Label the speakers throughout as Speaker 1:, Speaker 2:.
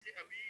Speaker 1: जैसे अभी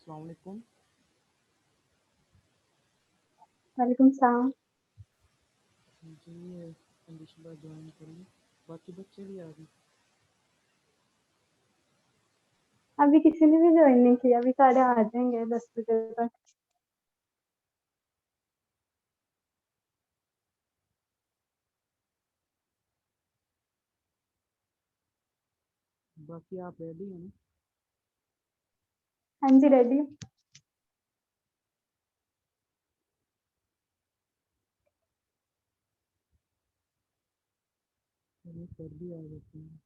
Speaker 1: अस्सलाम वालेकुम।
Speaker 2: वालेकुम सलाम।
Speaker 1: जी, इंशाल्लाह ज्वाइन करेंगे। बाकी बच्चे भी आ गए।
Speaker 2: अभी किसी ने भी ज्वाइन नहीं किया, अभी साढ़े आ जाएंगे 10 बजे तक।
Speaker 1: बाकी आप रेडी हैं ना?
Speaker 2: हाँ जी, रेडी।
Speaker 1: चलिए सर भी आ जाते हैं।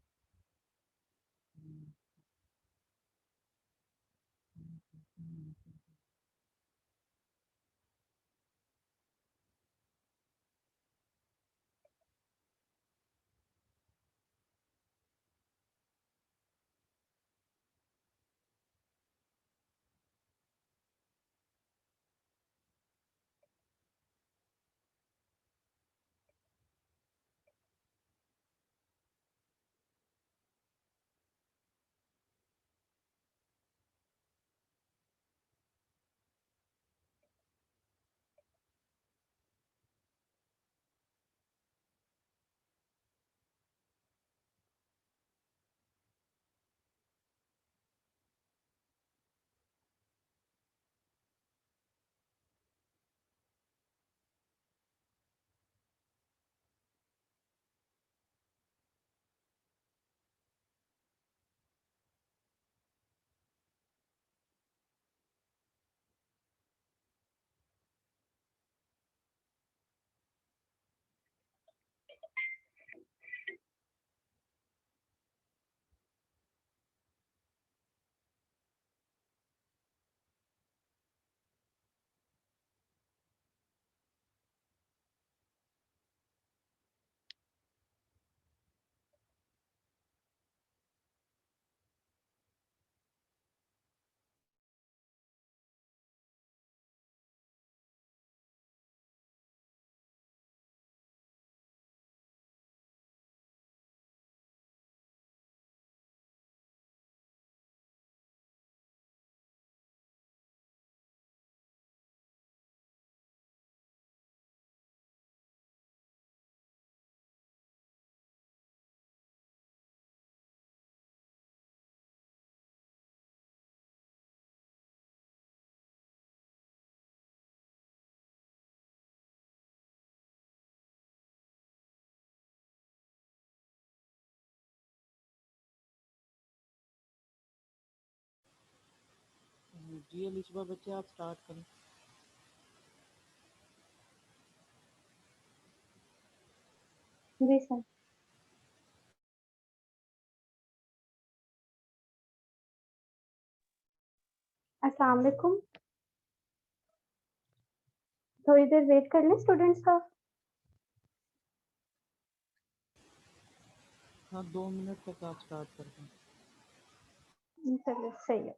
Speaker 1: जी अलिशबा, बच्चे आप स्टार्ट करें।
Speaker 2: जी सर। अस्सलाम वालेकुम। थोड़ी देर वेट कर लें स्टूडेंट्स का।
Speaker 1: हाँ, 2 मिनट तक आप स्टार्ट करते हैं।
Speaker 2: चलिए, सही है।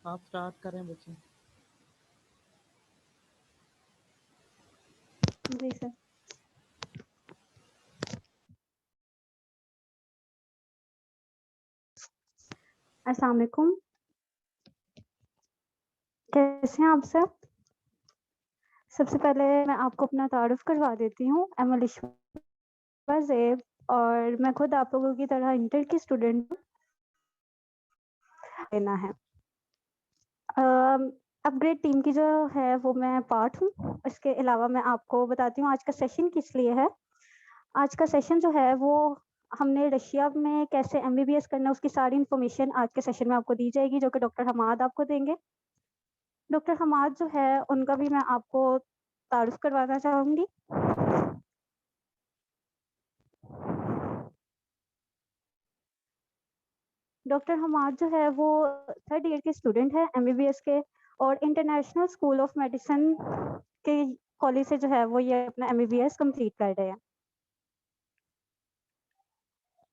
Speaker 1: आप स्टार्ट करें बच्चे।
Speaker 2: जी सर। अस्सलाम वालेकुम। कैसे हैं आप सब? सबसे पहले मैं आपको अपना तारुफ करवा देती हूँ। आई एम अलिशा ज़ेब और मैं खुद आप लोगों की तरह इंटर की स्टूडेंट हूँ। लेना है। अपग्रेड टीम की जो है वो मैं पार्ट हूँ। इसके अलावा मैं आपको बताती हूँ आज का सेशन किस लिए है। आज का सेशन जो है वो हमने रशिया में कैसे एमबीबीएस करना है उसकी सारी इन्फॉर्मेशन आज के सेशन में आपको दी जाएगी, जो कि डॉक्टर हमाद आपको देंगे। डॉक्टर हमाद जो है उनका भी मैं आपको तारुफ करवाना चाहूँगी। डॉक्टर हमाद जो है वो 3rd ईयर के स्टूडेंट है एमबीबीएस के और इंटरनेशनल स्कूल ऑफ मेडिसिन के कॉलेज से जो है वो ये अपना एमबीबीएस कंप्लीट कर रहे हैं।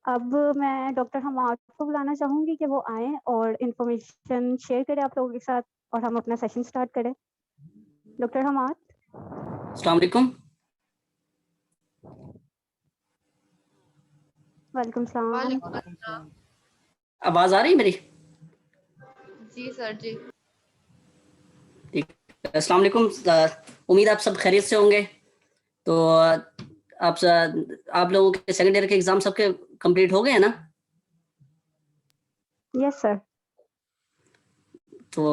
Speaker 2: अब मैं डॉक्टर हमाद को बुलाना चाहूँगी कि वो आएँ और इन्फॉर्मेशन शेयर करें आप लोगों के साथ और हम अपना सेशन स्टार्ट करें। डॉक्टर हमाद।
Speaker 3: अस्सलाम वालेकुम।
Speaker 2: वालेकुम सलाम।
Speaker 1: वालेकुम सलाम।
Speaker 3: आवाज आ रही है मेरी?
Speaker 4: जी सर जी।
Speaker 3: ठीक। अस्सलाम वालेकुम। उम्मीद आप सब खैरियत से होंगे। तो आप लोगों के सेकंड ईयर के एग्जाम सबके कंप्लीट हो गए हैं ना?
Speaker 2: Yes sir.
Speaker 3: तो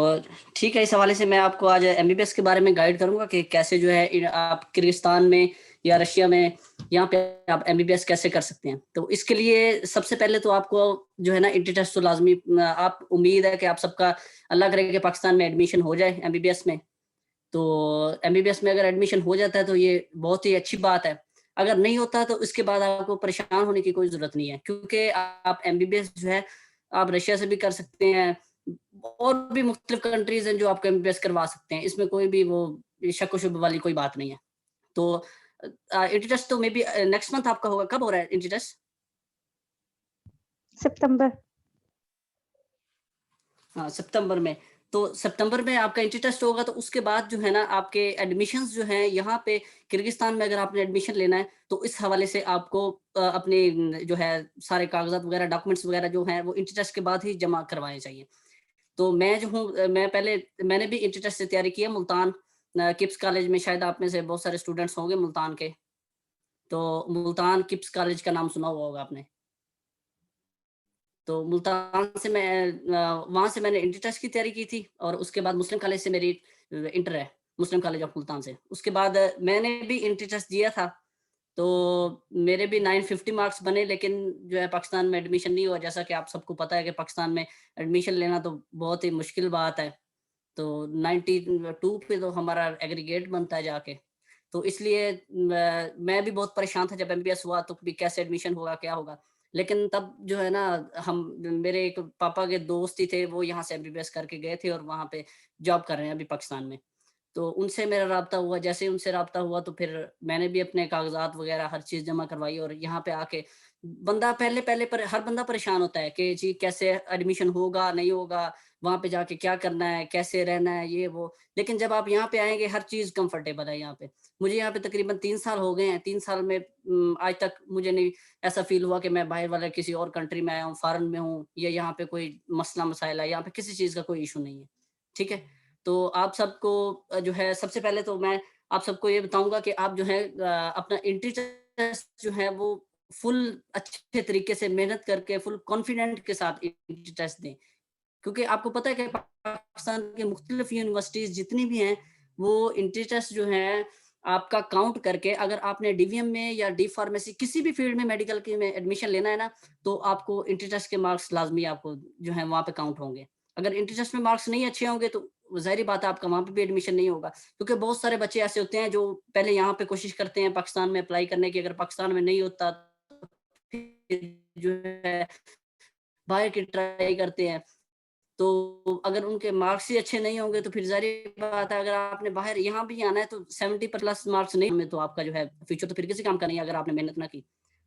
Speaker 3: ठीक है, इस हवाले से मैं आपको आज एमबीबीएस के बारे में गाइड करूंगा कि कैसे जो है आप किर्गिस्तान में या रशिया में यहाँ पे आप एमबीबीएस कैसे कर सकते हैं। तो इसके लिए सबसे पहले तो आपको जो है ना इंट्री टेस्ट तो लाजमी, आप उम्मीद है कि आप सबका अल्लाह करे कि पाकिस्तान में एडमिशन हो जाए एमबीबीएस में। तो एमबीबीएस में अगर एडमिशन हो जाता है तो ये बहुत ही अच्छी बात है। अगर नहीं होता तो इसके बाद आपको परेशान होने की कोई जरूरत नहीं है, क्योंकि आप एमबीबीएस जो है आप रशिया से भी कर सकते हैं और भी मुख्तलिफ कंट्रीज हैं जो आपको एमबीबीएस करवा सकते हैं। इसमें कोई भी वो शक व शुबे वाली कोई बात नहीं है। तो इंट्री टेस्ट तो मे बी नेक्स्ट मंथ आपका होगा। कब हो रहा है इंट्री टेस्ट?
Speaker 2: सितंबर।
Speaker 3: हाँ, सितंबर में। तो सितंबर में आपका इंट्री टेस्ट होगा, तो उसके बाद जो है ना आपके एडमिशन्स जो हैं यहाँ पे किर्गिस्तान में अगर आपने एडमिशन लेना है तो इस हवाले से आपको अपने जो है सारे कागजात वगैरह डॉक्यूमेंट्स वगैरह जो हैं वो इंट्री टेस्ट के बाद ही जमा करवाने चाहिए। तो मैं जो हूँ मैंने भी इंट्री टेस्ट से तैयारी की है मुल्तान किप्स कॉलेज में। शायद आप में से बहुत सारे स्टूडेंट्स होंगे मुल्तान के, तो मुल्तान किप्स कॉलेज का नाम सुना हुआ होगा आपने। तो मुल्तान से वहाँ से मैंने इंटर टेस्ट की तैयारी की थी और उसके बाद मुस्लिम कॉलेज से मेरी इंटर है, मुस्लिम कॉलेज ऑफ मुल्तान से। उसके बाद मैंने भी इंटर टेस्ट दिया था, तो मेरे भी 950 मार्क्स बने, लेकिन जो है पाकिस्तान में एडमिशन नहीं हुआ। जैसा कि आप सबको पता है कि पाकिस्तान में एडमिशन लेना तो बहुत ही मुश्किल बात है। तो 92 पे तो हमारा एग्रीगेट बनता है जाके। तो इसलिए मैं भी बहुत परेशान था जब एमबीबीएस हुआ तो भी कैसे एडमिशन होगा, क्या होगा। लेकिन तब जो है ना हम मेरे एक पापा के दोस्त ही थे, वो यहाँ से एमबीबीएस करके गए थे और वहाँ पे जॉब कर रहे हैं अभी पाकिस्तान में। तो उनसे मेरा राब्ता हुआ। जैसे ही उनसे राब्ता हुआ तो फिर मैंने भी अपने कागजात वगैरह हर चीज़ जमा करवाई और यहाँ पे आके बंदा पहले पर हर बंदा परेशान होता है कि जी कैसे एडमिशन होगा, नहीं होगा, वहाँ पे जाके क्या करना है, कैसे रहना है, ये वो। लेकिन जब आप यहाँ पे आएँगे हर चीज़ कंफर्टेबल है यहाँ पे। मुझे यहाँ पे तकरीबन 3 साल हो गए हैं। 3 साल में आज तक मुझे नहीं ऐसा फ़ील हुआ कि मैं बाहर वाले किसी और कंट्री में आया हूँ, फ़ॉरेन में हूँ, या यहाँ पे कोई मसला-मसाइल है। यहाँ पे किसी चीज़ का कोई इश्यू नहीं है। ठीक है? तो आप सबको जो है सबसे पहले तो मैं आप सबको ये बताऊँगा कि आप जो है अपना एंट्री टेस्ट जो है वो फुल अच्छे तरीके से मेहनत करके फुल कॉन्फिडेंट के साथ एंट्री टेस्ट दें। क्योंकि आपको पता है कि पाकिस्तान की मुख्तलिफ यूनिवर्सिटीज़ जितनी भी हैं, वो एंट्री टेस्ट जो है आपका काउंट करके, अगर आपने डीवीएम में या डी फार्मेसी किसी भी फील्ड में मेडिकल की में एडमिशन लेना है ना, तो आपको एंट्री टेस्ट के मार्क्स लाज़मी आपको जो है वहाँ पे काउंट होंगे। अगर एंट्री टेस्ट में मार्क्स नहीं अच्छे होंगे तो ज़ाहिर-सी बात है आपका वहाँ पे भी एडमिशन नहीं होगा। क्योंकि बहुत सारे बच्चे ऐसे होते हैं जो पहले यहाँ पे कोशिश करते हैं पाकिस्तान में अप्लाई करने की, अगर पाकिस्तान में नहीं होता तो फिर जो है बाहर की ट्राई करते हैं। तो अगर उनके मार्क्स ही अच्छे नहीं होंगे तो फिर ज़ाहिर बात है अगर आपने बाहर यहाँ भी आना है तो 70 प्लस मार्क्स नहीं में तो आपका जो है फ्यूचर तो फिर किसी काम का नहीं है अगर आपने मेहनत ना की।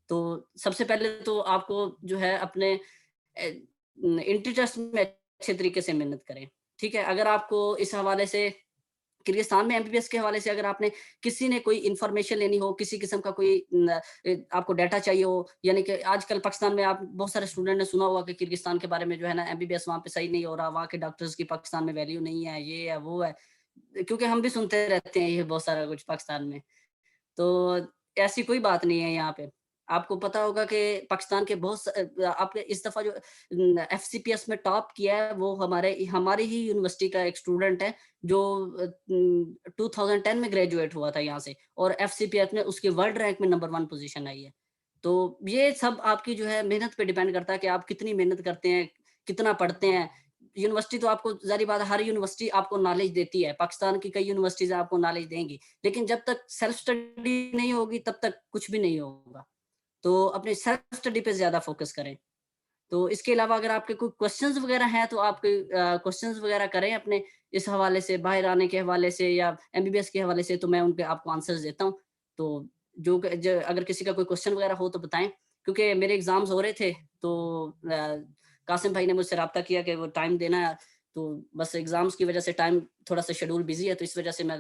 Speaker 3: तो सबसे पहले तो आपको जो है अपने एंट्री टेस्ट में अच्छे तरीके से मेहनत करें। ठीक है, अगर आपको इस हवाले से किर्गिस्तान में एमबीबीएस के हवाले से अगर आपने किसी ने कोई इन्फॉर्मेशन लेनी हो, किसी किस्म का कोई आपको डाटा चाहिए हो, यानी कि आजकल पाकिस्तान में आप बहुत सारे स्टूडेंट ने सुना होगा कि किर्गिस्तान के बारे में जो है ना एमबीबीएस वहाँ पे सही नहीं हो रहा, वहाँ के डॉक्टर्स की पाकिस्तान में वैल्यू नहीं है, ये है, वो है। क्योंकि हम भी सुनते रहते हैं ये बहुत सारा कुछ पाकिस्तान में। तो ऐसी कोई बात नहीं है यहाँ पे। आपको पता होगा कि पाकिस्तान के आपने इस दफ़ा जो एफसीपीएस में टॉप किया है वो हमारी ही यूनिवर्सिटी का एक स्टूडेंट है जो 2010 में ग्रेजुएट हुआ था यहाँ से और एफसीपीएस में उसकी वर्ल्ड रैंक में नंबर 1 पोज़ीशन आई है। तो ये सब आपकी जो है मेहनत पे डिपेंड करता है कि आप कितनी मेहनत करते हैं, कितना पढ़ते हैं। यूनिवर्सिटी तो आपको ज़ाहिर बात है हर यूनिवर्सिटी आपको नॉलेज देती है। पाकिस्तान की कई यूनिवर्सिटीज़ आपको नॉलेज देंगी। लेकिन जब तक सेल्फ स्टडी नहीं होगी तब तक कुछ भी नहीं होगा। तो अपनी सेल्फ स्टडी पे ज़्यादा फ़ोकस करें। तो इसके अलावा अगर आपके कोई क्वेश्चंस वगैरह हैं तो आप क्वेश्चंस वगैरह करें अपने इस हवाले से, बाहर आने के हवाले से या एमबीबीएस के हवाले से, तो मैं उन पे आपको आंसर्स देता हूँ। तो अगर किसी का कोई क्वेश्चन वगैरह हो तो बताएँ, क्योंकि मेरे एग्ज़ाम्स हो रहे थे तो कासिम भाई ने मुझसे राब्ता किया कि वो टाइम देना है, तो बस एग्ज़ाम्स की वजह से टाइम थोड़ा-सा शेड्यूल बिज़ी है, तो इस वजह से मैं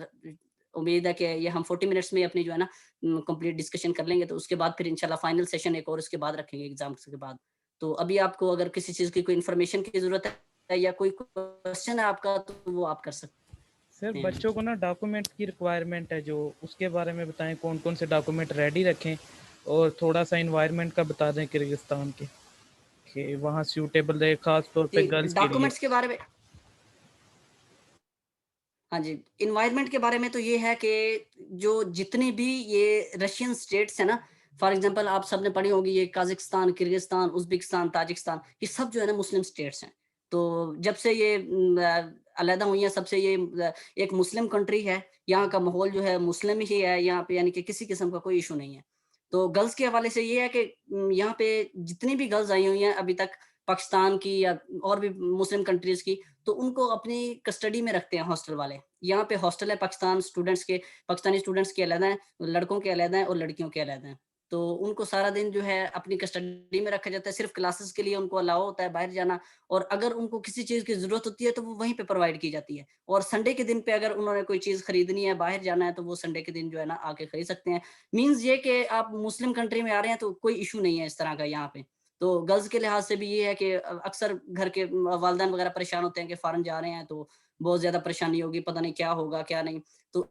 Speaker 3: उम्मीद है कि ये हम 40 मिनट्स में अपनी जो है ना कंप्लीट डिस्कशन कर लेंगे, तो उसके बाद फिर इंशाल्लाह फाइनल सेशन एक और उसके बाद रखेंगे एग्ज़ाम्स के बाद। तो अभी आपको अगर किसी चीज़ की कोई इन्फॉर्मेशन की ज़रूरत है या कोई क्वेश्चन है आपका तो वो आप कर सकते
Speaker 1: सर
Speaker 3: हैं।
Speaker 1: बच्चों को ना डॉक्यूमेंट की रिक्वायरमेंट है जो, उसके बारे में बताएं कौन कौन से डॉक्यूमेंट रेडी रखें, और थोड़ा सा इन्वायरमेंट का बता दें किर्गिस्तान के कि वहाँ सूटेबल रहे खास तौर पे
Speaker 3: जी,
Speaker 1: गर्ल्स के लिए।
Speaker 3: डॉक्यूमेंट्स के बारे में हाँ जी, एनवायरनमेंट के बारे में तो ये है कि जो जितनी भी ये रशियन स्टेट्स हैं ना, फॉर एग्ज़ाम्पल आप सबने पढ़ी होगी ये काज़ाकिस्तान, किर्गिस्तान, उज़्बेकिस्तान, ताजिकिस्तान, ये सब जो है ना मुस्लिम स्टेट्स हैं। तो जब से ये अलहदा हुई हैं, सबसे ये एक मुस्लिम कंट्री है, यहाँ का माहौल जो है मुस्लिम ही है यहाँ पे, यानी कि किसी किस्म का कोई इश्यू नहीं है। तो गर्ल्स के हवाले से ये है कि यहाँ पे जितनी भी गर्ल्स आई हुई हैं अभी तक पाकिस्तान की या और भी मुस्लिम कंट्रीज़ की, तो उनको अपनी कस्टडी में रखते हैं हॉस्टल वाले। यहाँ पे हॉस्टल है पाकिस्तानी स्टूडेंट्स के अलग हैं, लड़कों के अलग हैं और लड़कियों के अलग हैं। तो उनको सारा दिन जो है अपनी कस्टडी में रखा जाता है, सिर्फ़ क्लासेस के लिए उनको अलाउ होता है बाहर जाना, और अगर उनको किसी चीज़ की ज़रूरत होती है तो वो वहीं पे प्रोवाइड की जाती है। और संडे के दिन पे अगर उन्होंने कोई चीज़ खरीदनी है, बाहर जाना है, तो वो संडे के दिन जो है ना आके खरीद सकते हैं। मीन्स ये कि आप मुस्लिम कंट्री में आ रहे हैं तो कोई इश्यू नहीं है इस तरह का यहाँ पे। तो गर्ल्स के लिहाज से भी ये है कि अक्सर घर के वालिदैन वगैरह परेशान होते हैं कि फ़ॉरेन जा रहे हैं तो बहुत ज़्यादा परेशानी होगी, पता नहीं क्या होगा, क्या नहीं। तो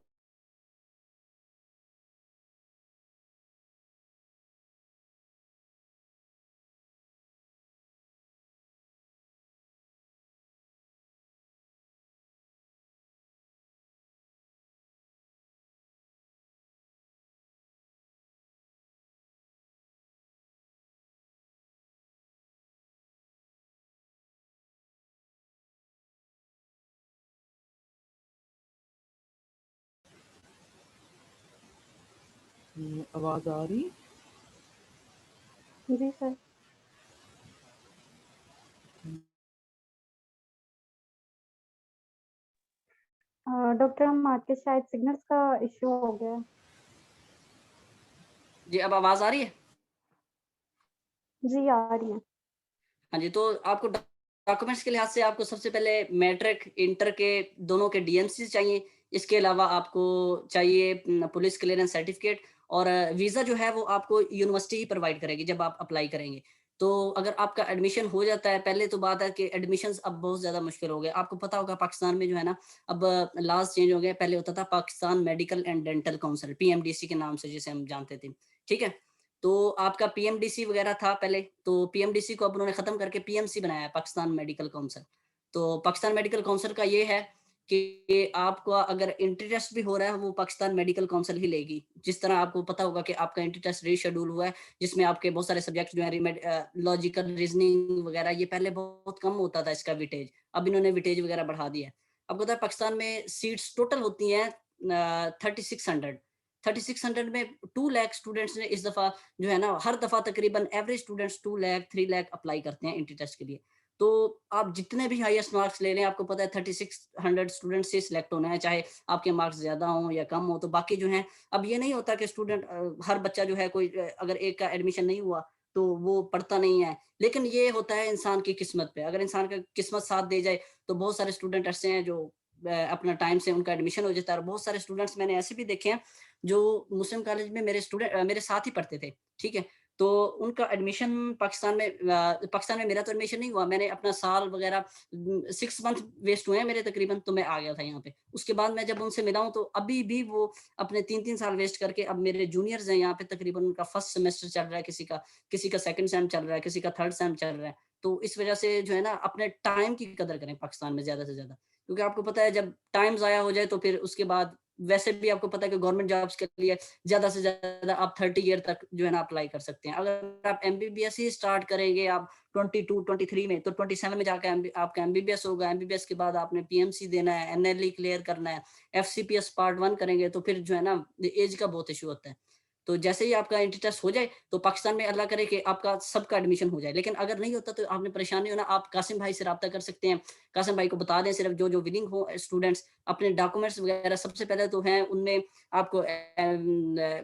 Speaker 1: आवाज़ आ रही?
Speaker 2: जी सर। डॉक्टर हम आपके शायद सिग्नल्स का इश्यू हो गया है।
Speaker 3: जी, अब आवाज़ आ रही है?
Speaker 2: जी, आ रही है।
Speaker 3: हाँ जी, तो आपको डॉक्यूमेंट्स के लिहाज से आपको सबसे पहले मैट्रिक, इंटर के दोनों के डीएमसी चाहिए। इसके अलावा आपको चाहिए पुलिस क्लीयरेंस सर्टिफ़िकेट, और वीज़ा जो है वो आपको यूनिवर्सिटी ही प्रोवाइड करेगी जब आप अप्लाई करेंगे। तो अगर आपका एडमिशन हो जाता है, पहले तो बात है कि एडमिशन्स अब बहुत ज़्यादा मुश्किल हो गए। आपको पता होगा पाकिस्तान में जो है ना अब लॉज़ चेंज हो गए। पहले होता था Pakistan medical and dental council, PMDC के नाम से जिसे हम जानते थे। ठीक है? तो आपका पीएमडीसी वगैरह था पहले, तो पीएमडीसी को अब उन्होंने खत्म करके पीएमसी बनाया है, पाकिस्तान मेडिकल काउंसिल। तो पाकिस्तान मेडिकल काउंसिल का ये है कि आपका अगर एंट्री टेस्ट भी हो रहा है वो पाकिस्तान मेडिकल काउंसिल ही लेगी। जिस तरह आपको पता होगा कि आपका एंट्री टेस्ट रीशेड्यूल हुआ है, जिसमें आपके बहुत सारे सब्जेक्ट जो है लॉजिकल रीजनिंग वगैरह, ये पहले बहुत कम होता था इसका वेटेज, अब इन्होंने वेटेज वगैरह बढ़ा दिया है। आपको पता है पाकिस्तान में सीट्स टोटल होती हैं 3600। 3600 में 2 लाख स्टूडेंट्स ने इस दफ़ा जो है ना, हर दफ़ा तकरीबन average students 2 lakh 3 lakh apply करते हैं एंट्री टेस्ट के लिए। तो आप जितने भी हाईएस्ट मार्क्स ले लें, आपको पता है 3600 स्टूडेंट से सिलेक्ट होना है, चाहे आपके मार्क्स ज़्यादा हों या कम हो, तो बाकी जो हैं, अब ये नहीं होता कि स्टूडेंट हर बच्चा जो है कोई अगर एक का एडमिशन नहीं हुआ तो वो पढ़ता नहीं है। लेकिन ये होता है इंसान की किस्मत पे, अगर इंसान का किस्मत साथ दे जाए तो बहुत सारे स्टूडेंट ऐसे हैं जो अपना टाइम से उनका एडमिशन हो जाता है। और बहुत सारे स्टूडेंट्स मैंने ऐसे भी देखे हैं जो मुस्लिम कॉलेज में मेरे साथ ही पढ़ते थे, ठीक है? तो उनका एडमिशन पाकिस्तान में मेरा तो एडमिशन नहीं हुआ, मैंने अपना साल वगैरह 6 मंथ वेस्ट हुए हैं मेरे तकरीबन, तो मैं आ गया था यहाँ पे। उसके बाद मैं जब उनसे मिला हूँ तो अभी भी वो अपने 3-3 साल वेस्ट करके अब मेरे जूनियर्स हैं यहाँ पे, तकरीबन उनका फर्स्ट सेमेस्टर चल रहा है, किसी का सेकंड सेम चल रहा है, किसी का थर्ड सेम चल रहा है। तो इस वजह से जो है ना, अपने टाइम की कदर करें पाकिस्तान में ज़्यादा से ज़्यादा। क्योंकि आपको पता है जब टाइम ज़ाया हो जाए तो फिर उसके बाद वैसे भी आपको पता है कि गवर्नमेंट जॉब्स के लिए ज़्यादा से ज़्यादा आप 30 ईयर तक जो है ना अप्लाई कर सकते हैं। अगर आप एमबीबीएस ही स्टार्ट करेंगे आप 22-23 में, तो 27 में जाके आपका एमबीबीएस होगा। एमबीबीएस के बाद आपने पीएमसी देना है, एनएलई क्लियर करना है, एफसीपीएस पार्ट 1 करेंगे, तो फिर जो है ना एज का बहुत इशू होता है। तो जैसे ही आपका एंट्री टेस्ट हो जाए तो पाकिस्तान में अल्लाह करे कि आपका सबका एडमिशन हो जाए। लेकिन अगर नहीं होता तो आपने परेशान नहीं होना, आप कासिम भाई से राब्ता कर सकते हैं। कासिम भाई को बता दें, सिर्फ जो विलिंग हो स्टूडेंट्स अपने डॉक्यूमेंट्स वगैरह सबसे पहले तो हैं उनमें आपको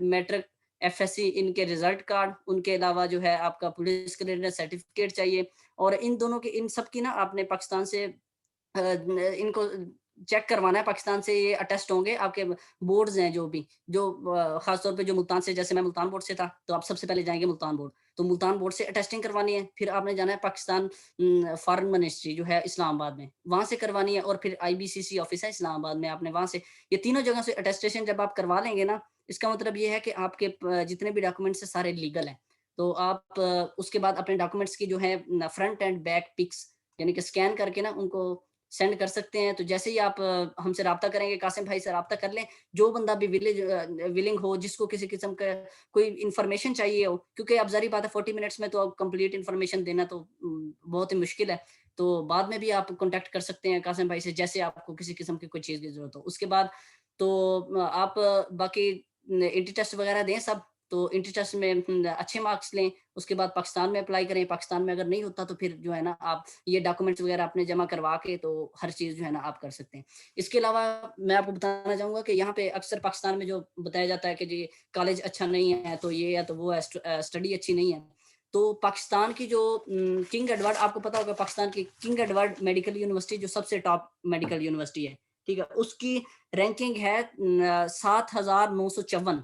Speaker 3: मैट्रिक, एफएससी इनके रिजल्ट कार्ड, उनके अलावा जो है आपका पुलिस क्लियरेंस सर्टिफिकेट चाहिए। और इन सब की ना आपने पाकिस्तान से इनको चेक करवाना है, पाकिस्तान से ये अटेस्ट होंगे आपके बोर्ड्स हैं जो खास तौर पे जो मुल्तान से, जैसे मैं मुल्तान बोर्ड से था, तो आप सबसे पहले जाएँगे मुल्तान बोर्ड। तो मुल्तान बोर्ड से अटेस्टिंग करवानी है, फिर आपने जाना है पाकिस्तान फॉरेन मिनिस्ट्री जो है इस्लामाबाद में, वहाँ से करवानी है, और फिर आईबीसीसी ऑफिस है इस्लामाबाद में, आपने वहाँ से ये तीनों जगह से अटेस्टेशन जब आप करवा लेंगे ना, इसका मतलब ये है कि आपके जितने भी डॉक्यूमेंट्स हैं सारे लीगल हैं। तो आप उसके बाद अपने डॉक्यूमेंट्स की जो है फ्रंट एंड बैक पिक्स यानी कि स्कैन करके ना उनको सेंड कर सकते हैं। तो जैसे ही आप हमसे राब्ता करेंगे, कासिम भाई से राब्ता कर लें, जो बंदा भी विलिंग हो, जिसको किसी किस्म का कोई इन्फॉर्मेशन चाहिए हो, क्योंकि अब ज़ाहिर बात है 40 मिनट्स में तो अब कंप्लीट इन्फॉर्मेशन देना तो बहुत ही मुश्किल है। तो बाद में भी आप कॉन्टैक्ट कर सकते हैं कासिम भाई से, जैसे आपको किसी किस्म की कोई चीज़ की ज़रूरत हो। उसके बाद तो आप बाकी इंटी टेस्ट वगैरह दें सब, तो इंटी टेस्ट में अच्छे मार्क्स लें, उसके बाद पाकिस्तान में अप्लाई करें। पाकिस्तान में अगर नहीं होता तो फिर जो है ना आप ये डॉक्यूमेंट्स वगैरह आपने जमा करवा के तो हर चीज़ जो है ना आप कर सकते हैं। इसके अलावा मैं आपको बताना चाहूँगा कि यहाँ पे अक्सर पाकिस्तान में जो बताया जाता है कि जी कॉलेज अच्छा नहीं है, तो ये है तो वो है, स्टडी अच्छी नहीं है। तो पाकिस्तान की जो किंग एडवर्ड, आपको पता होगा पाकिस्तान की किंग एडवर्ड मेडिकल यूनिवर्सिटी जो सबसे टॉप मेडिकल यूनिवर्सिटी है, ठीक है? उसकी रैंकिंग है 7,954,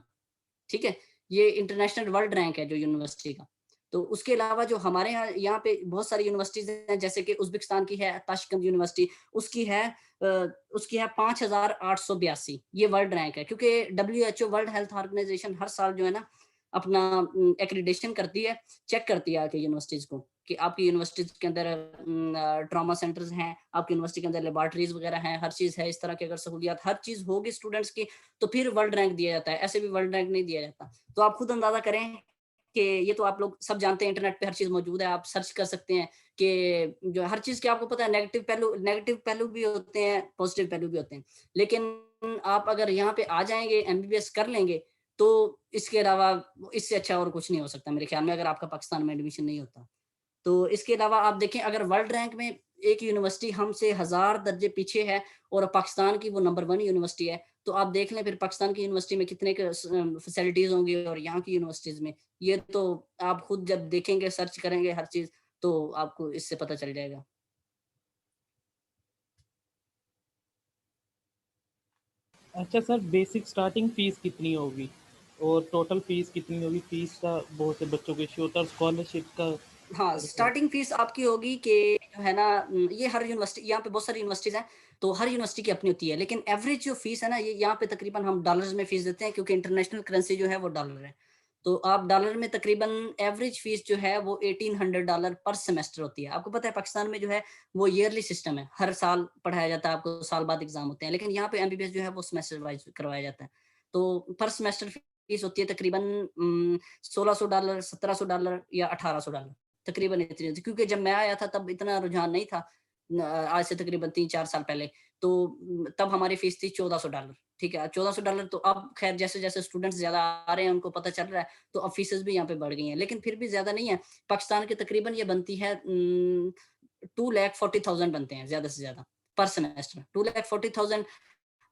Speaker 3: ठीक है? ये इंटरनेशनल वर्ल्ड रैंक है जो यूनिवर्सिटी का। तो उसके अलावा जो हमारे यहाँ पे बहुत सारी यूनिवर्सिटीज़ हैं, जैसे कि उज़्बेकिस्तान की है ताशकंद यूनिवर्सिटी, उसकी है उसकी है 5,882, ये वर्ल्ड रैंक है। क्योंकि डब्ल्यूएचओ वर्ल्ड हेल्थ ऑर्गेनाइज़ेशन हर साल जो है ना अपना एक्रीडेशन करती है, चेक करती है आके यूनिवर्सिटीज़ को कि आपकी यूनिवर्सिटीज़ के अंदर ट्रॉमा सेंटर्स हैं, आपकी यूनिवर्सिटी के अंदर लेबॉरेटरीज़ वगैरह हैं, हर चीज़ है, इस तरह की अगर सहूलियात हर चीज़ होगी स्टूडेंट्स की, तो फिर वर्ल्ड रैंक दिया जाता है, ऐसे भी वर्ल्ड रैंक नहीं दिया जाता। तो आप खुद अंदाज़ा करें कि ये तो आप लोग सब जानते हैं, इंटरनेट पे हर चीज़ मौजूद है, आप सर्च कर सकते हैं कि जो हर चीज़ के आपको पता है नेगेटिव पहलू भी होते हैं, पॉजिटिव पहलू भी होते हैं। लेकिन आप अगर यहाँ पे आ जाएँगे, एमबीबीएस कर लेंगे, तो इसके अलावा इससे अच्छा और कुछ नहीं हो सकता मेरे ख्याल में, अगर आपका पाकिस्तान में एडमिशन नहीं होता। तो इसके अलावा आप देखें, अगर वर्ल्ड रैंक में एक यूनिवर्सिटी हमसे 1000 दर्जे पीछे है और पाकिस्तान की वो नंबर 1 यूनिवर्सिटी है, तो आप देख लें फिर पाकिस्तान की यूनिवर्सिटी में कितने फैसिलिटीज़ होंगी और यहाँ की यूनिवर्सिटीज़ में। ये तो आप खुद जब देखेंगे, सर्च करेंगे हर चीज़, तो आपको इससे पता चल जाएगा।
Speaker 1: अच्छा सर, बेसिक स्टार्टिंग फ़ीस कितनी होगी? और टोटल फ़ीस कितनी होगी? फ़ीस का बहुत से बच्चों को इश्यू होता है और स्कॉलरशिप का
Speaker 3: हाँ, स्टार्टिंग फीस आपकी होगी कि जो है ना ये हर यूनिवर्सिटी, यहाँ पे बहुत सारी यूनिवर्सिटीज़ हैं, तो हर यूनिवर्सिटी की अपनी होती है। लेकिन एवरेज जो फीस है ना, ये यहाँ पे तकरीबन हम डॉलर्स में फीस देते हैं, क्योंकि इंटरनेशनल करेंसी जो है वो डॉलर है। तो आप डॉलर में तकरीबन एवरेज फीस जो है वो $1800 पर सेमेस्टर होती है। आपको पता है पाकिस्तान में जो है वो ईयरली सिस्टम है, हर साल पढ़ाया जाता है, आपको साल बाद एग्ज़ाम होते हैं। लेकिन यहाँ पे एमबीबीएस जो है वो सेमेस्टर वाइज़ करवाया जाता है। तो पर सेमेस्टर फीस होती है तकरीबन $1600, $1700 या $1800, तकरीबन इतनी होती, क्योंकि जब मैं आया था तब इतना रुझान नहीं था। आज से तकरीबन 3-4 साल पहले, तो तब हमारी फीस थी $1400, ठीक है? $1400, तो अब खैर जैसे-जैसे स्टूडेंट्स ज़्यादा आ रहे हैं, उनको पता चल रहा है, तो अब फीसेस भी यहाँ पे बढ़ गई हैं, लेकिन फिर भी ज़्यादा नहीं है। पाकिस्तान की तकरीबन ये बनती है 2,40,000 बनते हैं ज़्यादा से ज़्यादा पर सेमेस्टर। 2,40,000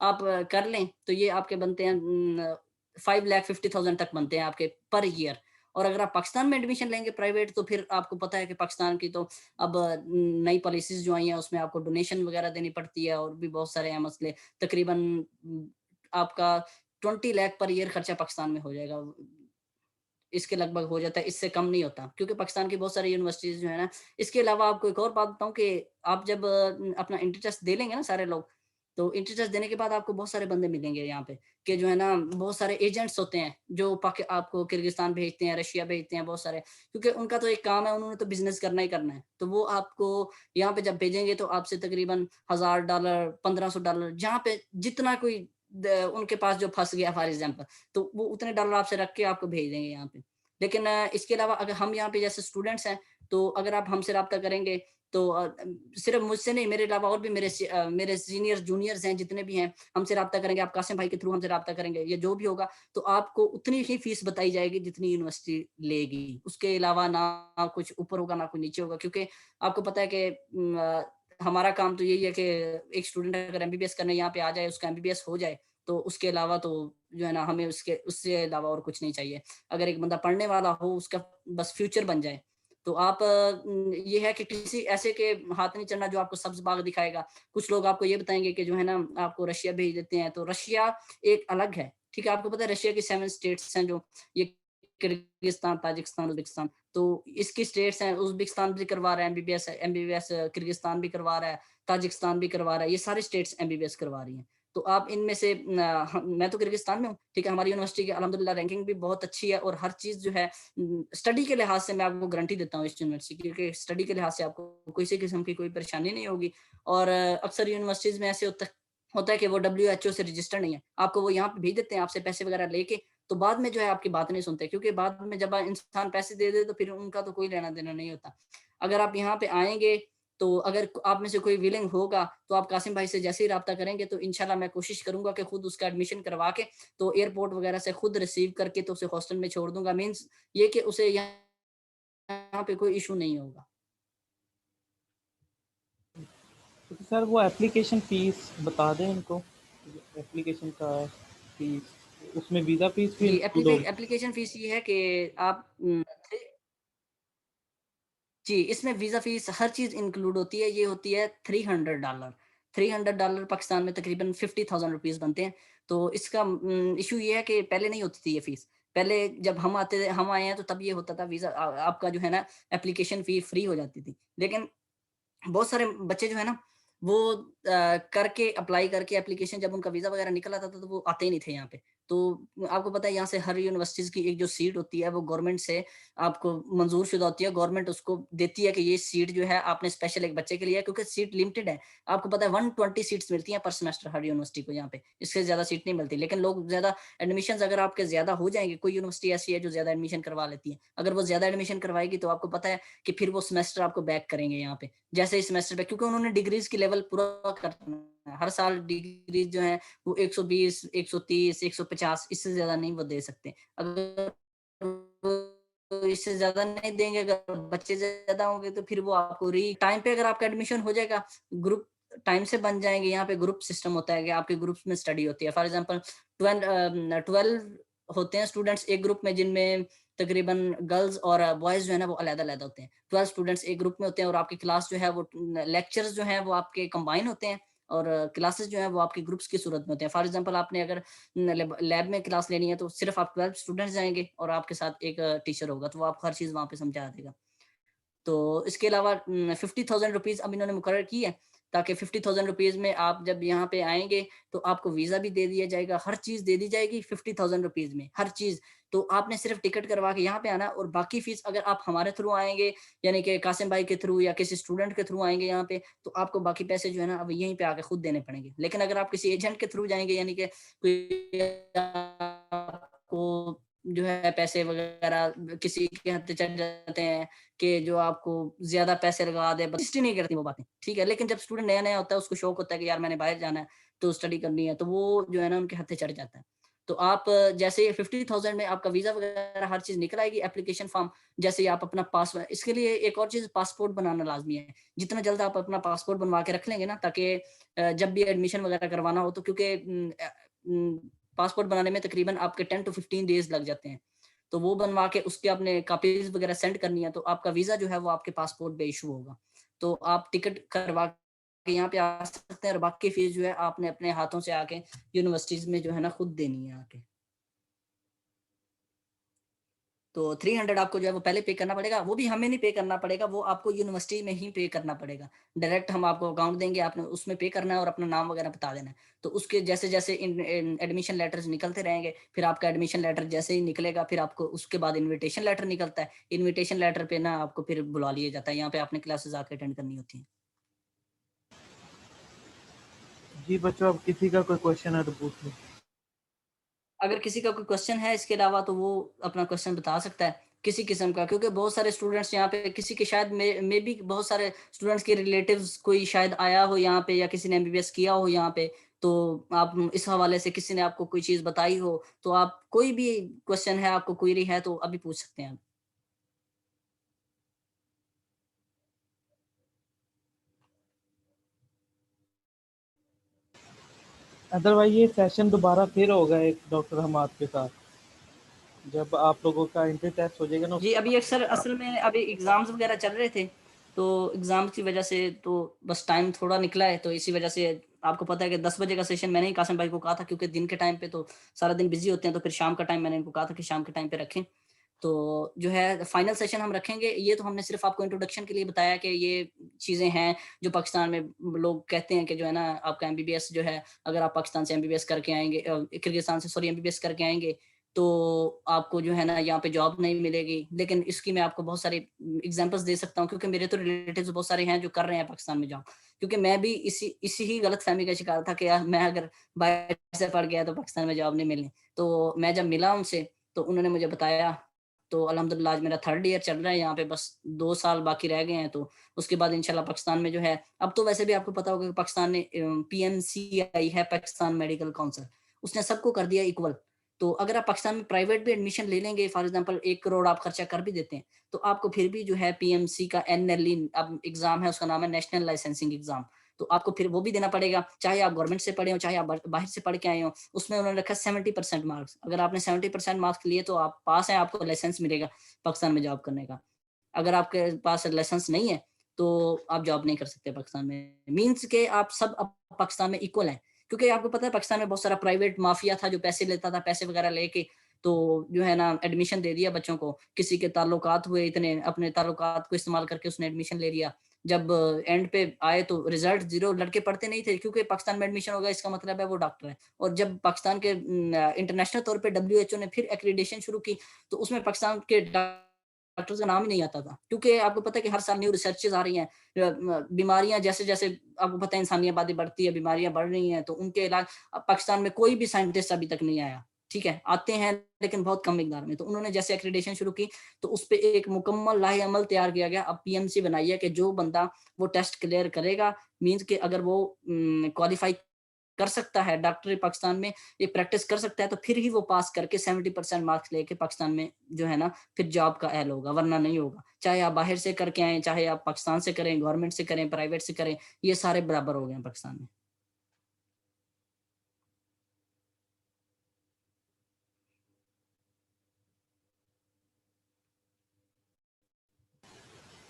Speaker 3: आप कर लें, तो ये आपके बनते हैं 5,50,000 तक बनते हैं आपके पर ईयर। और अगर आप पाकिस्तान में एडमिशन लेंगे प्राइवेट, तो फिर आपको पता है कि पाकिस्तान की तो अब नई पॉलिसीज जो आई हैं उसमें आपको डोनेशन वगैरह देनी पड़ती है और भी बहुत सारे हैं मसले। तकरीबन आपका 20 लाख पर ईयर खर्चा पाकिस्तान में हो जाएगा, इसके लगभग हो जाता है, इससे कम नहीं होता, क्योंकि पाकिस्तान की बहुत सारी यूनिवर्सिटीज जो है ना। इसके अलावा आपको एक और बात बताऊं कि आप जब अपना इंटर टेस्ट दे लेंगे ना सारे लोग, तो इंटर टेस्ट देने के बाद आपको बहुत सारे बंदे मिलेंगे यहाँ पे कि जो है ना बहुत सारे एजेंट्स होते हैं जो आपको किर्गिस्तान भेजते हैं, रशिया भेजते हैं, बहुत सारे, क्योंकि उनका तो एक काम है, उन्होंने तो बिजनेस करना ही करना है। तो वो आपको यहाँ पे जब भेजेंगे तो आपसे तकरीबन $1000, $1500, जहाँ पे जितना कोई उनके पास जो फंस गया फॉर एग्जाम्पल, तो वो उतने डॉलर आपसे रख के आपको भेज देंगे यहाँ पे। लेकिन इसके अलावा अगर हम यहाँ पे जैसे स्टूडेंट्स हैं, तो अगर आप हमसे रब्ता करेंगे तो सिर्फ मुझसे नहीं, मेरे अलावा और भी मेरे सीनियर जूनियर्स हैं जितने भी हैं, हमसे रब्ता करेंगे, आप कासिम भाई के थ्रू हमसे रब्ता करेंगे, ये जो भी होगा, तो आपको उतनी ही फीस बताई जाएगी जितनी यूनिवर्सिटी लेगी। उसके अलावा ना कुछ ऊपर होगा ना कुछ नीचे होगा, क्योंकि आपको पता है कि हमारा काम तो यही है कि एक स्टूडेंट अगर एमबीबीएस करने यहाँ पे आ जाए, उसका एमबीबीएस हो जाए, तो उसके अलावा तो जो है ना हमें उससे अलावा और कुछ नहीं चाहिए। अगर एक बंदा पढ़ने वाला हो, उसका बस फ्यूचर बन जाए, तो आप ये है कि किसी ऐसे के हाथ नहीं चढ़ना जो आपको सब्ज बाग दिखाएगा। कुछ लोग आपको ये बताएंगे कि जो है ना आपको रशिया भेज देते हैं, तो रशिया एक अलग है, ठीक है। आपको पता है रशिया की 7 स्टेट्स हैं, जो ये किर्गिस्तान, ताजिकिस्तान, उज्बेकिस्तान, तो इसकी स्टेट्स हैं। उज्बेकिस्तान भी करवा रहा है एमबीबीएस, किर्गिस्तान भी करवा रहा है, ताजिकिस्तान भी करवा रहा है, ये सारी स्टेट्स एमबीबीएस करवा रही हैं। तो आप इनमें से मैं तो किर्गिस्तान में हूँ, ठीक है। हमारी यूनिवर्सिटी की अल्हम्दुलिल्लाह रैंकिंग भी बहुत अच्छी है, और हर चीज़ जो है स्टडी के लिहाज से मैं आपको गारंटी देता हूँ इस यूनिवर्सिटी की, क्योंकि स्टडी के लिहाज से आपको किसी किस्म की कोई परेशानी नहीं होगी। और अक्सर यूनिवर्सिटीज़ में ऐसे होता है कि वो WHO से रजिस्टर नहीं है, आपको वो यहाँ पे भेज देते हैं आपसे पैसे वगैरह लेके, तो बाद में जो है आपकी बात नहीं सुनते, क्योंकि बाद में जब इंसान पैसे दे दे तो फिर उनका तो कोई लेना देना नहीं होता। अगर आप यहाँ पे आएँगे, तो अगर आप में से कोई विलिंग होगा, तो आप कासिम भाई से जैसे ही राब्ता करेंगे, तो इंशाल्लाह मैं कोशिश करूँगा कि खुद उसका एडमिशन करवा के, तो एयरपोर्ट वगैरह से खुद रिसीव करके तो उसे हॉस्टल में छोड़ दूँगा। मीन्स ये कि उसे यहाँ पे कोई इश्यू नहीं होगा।
Speaker 1: तो सर वो एप्लीकेशन फ़ीस बता दें इनको, एप्लीकेशन का फ़ीस, उसमें वीज़ा फ़ीस भी
Speaker 3: जी,
Speaker 1: इंक्लूड होगी?
Speaker 3: एप्लीकेशन फ़ीस ये है कि आप जी, इसमें वीज़ा फ़ीस हर चीज़ इंक्लूड होती है, ये होती है $300। $300 पाकिस्तान में तकरीबन ₹50,000 बनते हैं। तो इसका इश्यू ये है कि पहले नहीं होती थी ये फ़ीस। पहले जब हम आए हैं, तो तब ये होता था वीज़ा आपका जो है ना एप्लीकेशन फ़ी फ्री हो जाती थी। लेकिन बहुत सारे बच्चे जो है ना, वो करके अप्लाई करके एप्लीकेशन, जब उनका वीज़ा वगैरह निकल आता था, तो वो आते ही नहीं थे यहाँ पे। तो आपको पता है यहाँ से हर यूनिवर्सिटीज़ की एक जो सीट होती है, वो गवर्नमेंट से आपको मंज़ूर शुदा होती है। गवर्नमेंट उसको देती है कि ये सीट जो है आपने स्पेशल एक बच्चे के लिए है, क्योंकि सीट लिमिटेड है। आपको पता है 120 सीट्स मिलती हैं पर सेमेस्टर हर यूनिवर्सिटी को यहाँ पे, इससे ज़्यादा सीट नहीं मिलती। लेकिन लोग ज़्यादा एडमिशन्स अगर आपके ज़्यादा हो जाएँगे, कोई यूनिवर्सिटी ऐसी है जो ज़्यादा एडमिशन करवा लेती है। अगर वो ज़्यादा एडमिशन करवाएगी, तो आपको पता है कि फिर वो सेमेस्टर आपको बैक करेंगे यहाँ पे। जैसे इस सेमेस्टर पे, क्योंकि उन्होंने डिग्रीज़ की लेवल पूरा करना है। हर साल डिग्रीज़ जो हैं वो 120, 130, 150, इससे ज़्यादा नहीं वो दे सकते। अगर वो इससे ज़्यादा नहीं देंगे, अगर बच्चे ज़्यादा होंगे, तो फिर वो आपको टाइम पे अगर आपका एडमिशन हो जाएगा, ग्रुप टाइम से बन जाएँगे। यहाँ पे ग्रुप सिस्टम होता है कि आपके ग्रुप्स में स्टडी होती है। फॉर एग्ज़ाम्पल 12 होते हैं स्टूडेंट्स एक ग्रुप में, जिनमें तकरीबन गर्ल्स और बॉयज़ जो है ना वो अलग-अलग होते हैं। 12 स्टूडेंट्स एक ग्रुप में होते हैं, और आपकी क्लास जो है वो लेक्चर्स जो हैं वो आपके कंबाइन होते हैं, और क्लासेस जो हैं वो आपके ग्रुप्स की सूरत में होते हैं। फॉर एग्ज़ाम्पल आपने अगर लैब में क्लास लेनी है, तो सिर्फ़ आप 12 स्टूडेंट्स जाएँगे, और आपके साथ एक टीचर होगा, तो वो आपको हर चीज़ वहाँ पे समझा देगा। तो इसके अलावा ₹50,000 अब इन्होंने मुकर्रर की है, ताकि ₹50,000 में आप जब यहाँ पे आएँगे, तो आपको वीज़ा भी दे दिया जाएगा, हर चीज़ दे दी जाएगी ₹50,000 में, हर चीज़। तो आपने सिर्फ़ टिकट करवा के यहाँ पे आना, और बाकी फ़ीस अगर आप हमारे थ्रू आएँगे, यानी कि कासिम भाई के थ्रू या किसी स्टूडेंट के थ्रू आएँगे यहाँ पे, तो आपको बाकी पैसे जो है ना अब यहीं पे आके खुद देने पड़ेंगे। लेकिन अगर आप किसी एजेंट के थ्रू जाएँगे, यानी कि कोई आपको जो है पैसे वगैरह किसी के हाथ से चढ़ जाते हैं, कि जो आपको ज़्यादा पैसे लगा दे, बस नहीं करती वो बातें, ठीक है। लेकिन जब स्टूडेंट नया-नया होता है, उसको शौक होता है कि यार मैंने बाहर जाना है, तो स्टडी करनी है, तो वो जो है ना उनके हत्थे चढ़ जाता है। तो आप जैसे ही 50,000 में आपका वीज़ा वगैरह हर चीज़ निकल आएगी, एप्लीकेशन फॉर्म, जैसे ही आप अपना इसके लिए एक और चीज़, पासपोर्ट बनाना लाज़मी है। जितना जल्द आप अपना पासपोर्ट बनवा के रख लेंगे ना, ताकि जब भी एडमिशन वगैरह करवाना हो, तो क्योंकि पासपोर्ट बनाने में तकरीबन आपके 10 टू 15 डेज़ लग जाते हैं। तो वो बनवा के उसके अपने कॉपीज वगैरह सेंड करनी है, तो आपका वीज़ा जो है वो आपके पासपोर्ट पे इशू होगा। तो आप टिकट करवा के यहाँ पे आ सकते हैं, और बाकी फीस जो है आपने अपने हाथों से आके यूनिवर्सिटीज़ में जो है ना खुद देनी है आके। तो 300 आपको जो है वो पहले पे करना पड़ेगा, वो भी हमें नहीं पे करना पड़ेगा, वो आपको यूनिवर्सिटी में ही पे करना पड़ेगा। डायरेक्ट हम आपको अकाउंट देंगे, आपने उसमें पे करना है और अपना नाम वगैरह बता देना है। तो उसके जैसे-जैसे एडमिशन लेटर्स निकलते रहेंगे, फिर आपका एडमिशन लेटर जैसे ही निकलेगा, फिर आपको उसके बाद इन्विटेशन लेटर निकलता है। इन्विटेशन लेटर पे ना आपको फिर बुला लिया जाता है, यहाँ पे आपने क्लासेस आके अटेंड करनी होती हैं।
Speaker 1: जी बच्चों, अब किसी का कोई क्वेश्चन है तो पूछ लो।
Speaker 3: अगर किसी का कोई क्वेश्चन है इसके अलावा, तो वो अपना क्वेश्चन बता सकता है किसी किस्म का, क्योंकि बहुत सारे स्टूडेंट्स यहाँ पे, किसी के शायद मे भी बहुत सारे स्टूडेंट्स के रिलेटिव्स कोई शायद आया हो यहाँ पे, या किसी ने एमबीबीएस किया हो यहाँ पे, तो आप इस हवाले से किसी ने आपको कोई चीज़ बताई हो, तो आप कोई भी क्वेश्चन है, आपको क्वेरी है, तो अभी पूछ सकते हैं आप।
Speaker 1: अदरवाइज ये सेशन दोबारा फिर होगा एक डॉक्टर हमाद के साथ, जब आप लोगों का एंट्री टेस्ट हो जाएगा ना।
Speaker 3: जी, अभी अक्सर असल में अभी एग्ज़ाम्स वगैरह चल रहे थे, तो एग्ज़ाम्स की वजह से तो बस टाइम थोड़ा निकला है, तो इसी वजह से आपको पता है कि 10 बजे का सेशन मैंने ही कासिम भाई को कहा था, क्योंकि दिन के टाइम पे तो सारा दिन बिज़ी होते हैं, तो फिर शाम का टाइम मैंने इनको कहा था कि शाम के टाइम पे रखें। तो जो है फाइनल सेशन हम रखेंगे, ये तो हमने सिर्फ़ आपको इंट्रोडक्शन के लिए बताया कि ये चीज़ें हैं जो पाकिस्तान में लोग कहते हैं कि जो है ना, आपका एमबीबीएस जो है, अगर आप पाकिस्तान से एमबीबीएस करके आएँगे, किर्गिस्तान से सॉरी एमबीबीएस करके आएँगे, तो आपको जो है ना यहाँ पे जॉब नहीं मिलेगी। लेकिन इसकी मैं आपको बहुत सारे एग्ज़ाम्पल्स दे सकता हूँ, क्योंकि मेरे तो रिलेटिव्स बहुत सारे हैं जो कर रहे हैं पाकिस्तान में जॉब। क्योंकि मैं भी इसी ही गलतफ़हमी का शिकार था कि यार मैं अगर बाहर से पढ़ गया तो पाकिस्तान में जॉब नहीं मिलनी। तो मैं जब मिला उनसे, तो उन्होंने मुझे बताया, तो अल्हम्दुलिल्लाह आज मेरा 3rd ईयर चल रहा है यहाँ पे, बस 2 साल बाकी रह गए हैं, तो उसके बाद इंशाल्लाह पाकिस्तान में जो है, अब तो वैसे भी आपको पता होगा कि पाकिस्तान ने पीएमसीआई है, पाकिस्तान मेडिकल काउंसिल, उसने सबको कर दिया इक्वल। तो अगर आप पाकिस्तान में प्राइवेट भी एडमिशन ले लेंगे, फॉर एग्जांपल 1 करोड़ आप खर्चा कर भी देते हैं, तो आपको फिर भी जो है पीएमसी का एनएलई अब एग्ज़ाम है, उसका नाम है नेशनल लाइसेंसिंग एग्ज़ाम, तो आपको फिर वो भी देना पड़ेगा, चाहे आप गवर्नमेंट से पढ़े हो, चाहे आप बाहर से पढ़ के आए हो। उसमें उन्होंने रखा 70% मार्क्स, अगर आपने 70% मार्क्स लिए तो आप पास हैं, आपको लाइसेंस मिलेगा पाकिस्तान में जॉब करने का। अगर आपके पास लाइसेंस नहीं है, तो आप जॉब नहीं कर सकते पाकिस्तान में। मीन्स के आप सब अब पाकिस्तान में इक्वल हैं। क्योंकि आपको पता है पाकिस्तान में बहुत सारा प्राइवेट माफिया था जो पैसे लेता था, पैसे वगैरह लेके तो जो है ना एडमिशन दे दिया बच्चों को। किसी के ताल्लुकात हुए इतने, अपने ताल्लुकात को इस्तेमाल करके उसने एडमिशन ले लिया। जब एंड पे आए तो रिजल्ट 0, लड़के पढ़ते नहीं थे, क्योंकि पाकिस्तान में एडमिशन होगा इसका मतलब है वो डॉक्टर है। और जब पाकिस्तान के इंटरनेशनल तौर पे डब्ल्यूएचओ ने फिर एक्रीडेशन शुरू की, तो उसमें पाकिस्तान के डॉक्टर्स का नाम ही नहीं आता था, क्योंकि आपको पता है कि हर साल न्यू रिसर्चेज़ आ रही हैं। बीमारियाँ जैसे-जैसे आपको पता है इंसानी आबादी बढ़ती है, बीमारियाँ बढ़ रही हैं, तो उनके इलाज पाकिस्तान में कोई भी साइंटिस्ट अभी तक नहीं आया, ठीक है? आते हैं लेकिन बहुत कम मिकदार में। तो उन्होंने जैसे एक्रीडेशन शुरू की, तो उसपे एक मुकम्मल लाहे-अमल तैयार किया गया। अब पीएमसी बनाई है कि जो बंदा वो टेस्ट क्लियर करेगा, मीन्स कि अगर वो क्वालीफाई कर सकता है, डॉक्टरी पाकिस्तान में ये प्रैक्टिस कर सकता है, तो फिर ही वो पास करके 70% मार्क्स लेके पाकिस्तान में जो है ना फिर जॉब का अहल होगा, वरना नहीं होगा। चाहे आप बाहर से करके आएँ, चाहे आप पाकिस्तान से करें, गवर्नमेंट से करें, प्राइवेट से करें, ये सारे बराबर हो गए हैं पाकिस्तान में।